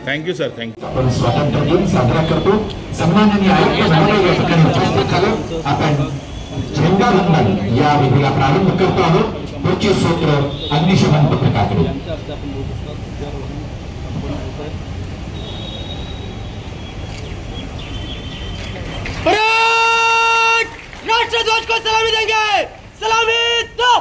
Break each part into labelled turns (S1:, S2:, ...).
S1: Thank you sir, thank you.
S2: आपण स्वातंत्र्य दिन साजरा करतो. सन्माननीय आयुक्त महोदय या ठिकाणी उपस्थित झाले. आपण झेंडावंदन या विधीला प्रारंभ करतो आहोत. पुढचे सूत्र अग्निशमन पथकाकडे.
S3: राष्ट्रध्वज को सलामी देंगे. सलामी दो.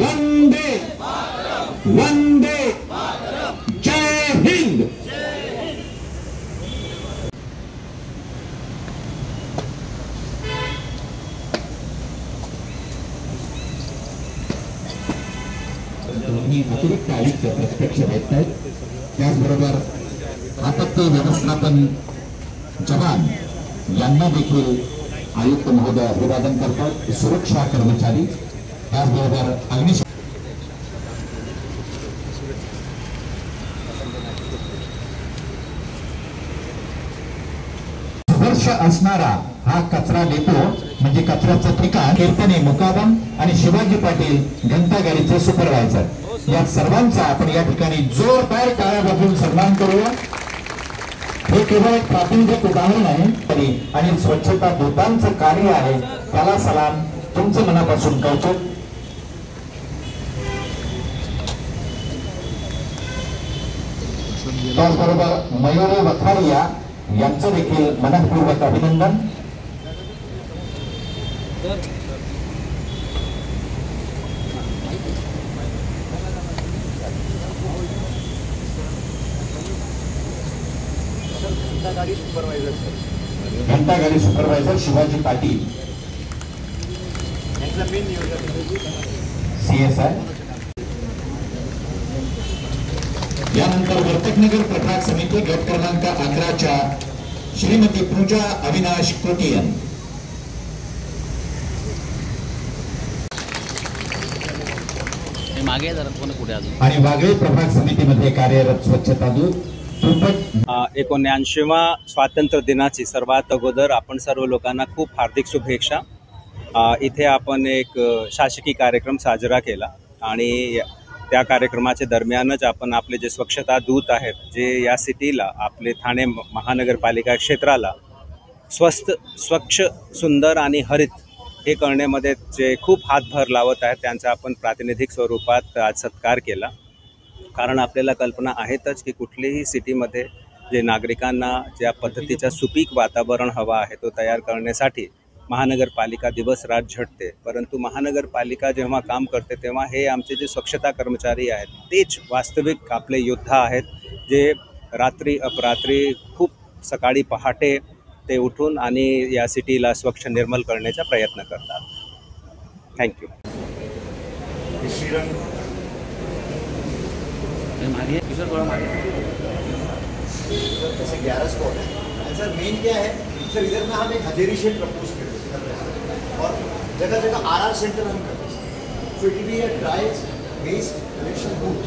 S2: वंदे वंदे जय हिंद. दोन्ही अतिरिक्त आयुक्त प्रत्यक्ष भेटत आहेत. त्याचबरोबर आपत्ती व्यवस्थापन जवान यांना देखील आयुक्त महोदय अभिवादन करतात. सुरक्षा कर्मचारी त्याचबरोबर अग्निशमन संघर्ष असणारा हा कचरा डेपो म्हणजे कचऱ्याचं ठिकाण कीर्तने मुकादम आणि शिवाजी पाटील घंटागाडीचे सुपरवायझर या सर्वांचा आपण या ठिकाणी जोरदार टाळ्या वाजवून सन्मान करूया. हे केवळ एक प्रातिनिधिक उदाहरण आहे आणि स्वच्छता दूतांचं कार्य आहे. त्याला सलाम तुमचं मनापासून कौतुक. त्याचबरोबर मयुरी वखारिया यांचं देखील मनःपूर्वक अभिनंदन. घंटागाडी सुपरवायझर शिवाजी पाटील CSI. यानंतर वर्तकनगर प्रभाग समिती गट क्रमांक 11च्या श्रीमती पूजा अविनाश कोटियन. आणि वाघळे प्रभाग समितीमध्ये कार्यरत स्वच्छता दूत
S4: 79व्या स्वातंत्र्य दिनाची सर्वात अगोदर आपण सर्व लोकांना खूप हार्दिक शुभेच्छा. इथे आपण एक शासकीय कार्यक्रम साजरा केला आणि त्या कार्यक्रमाच्या दरम्यानच आपण आपले जे स्वच्छता दूत आहेत जे या सिटीला आपले ठाणे महानगरपालिका क्षेत्राला स्वच्छ सुंदर आणि हरित हे करण्यामध्ये जे खूप हातभार लावत आहेत त्यांचा आपण प्रातिनिधिक स्वरूपात आज सत्कार केला. कारण आपल्याला कल्पना आहेतच की कुठलीही सिटीमध्ये जे नागरिकांना ज्या पद्धतीचं सुपीक वातावरण हवं आहे तो तयार करण्यासाठी महानगरपालिका दिवस रात झटते, परंतु महानगरपालिका जेव्हा काम करते तेव्हा हे आमचे जे स्वच्छता कर्मचारी आहेत तेच वास्तविक आपले योद्धा आहेत, जे रात्री अपरात्री खूप सकाळी पहाटे ते उठून आणि या सिटीला स्वच्छ निर्मल करण्याचा प्रयत्न करतात। थँक्यू।
S1: जैसे 11 स्पॉट है सर, मेन क्या है सर, इधर में हम एक हजेरी शेड प्रपोज कर रहे हैं और जगह जगह आरआर सेंटर हम कर रहे हैं, so it will be a dry waste collection booth.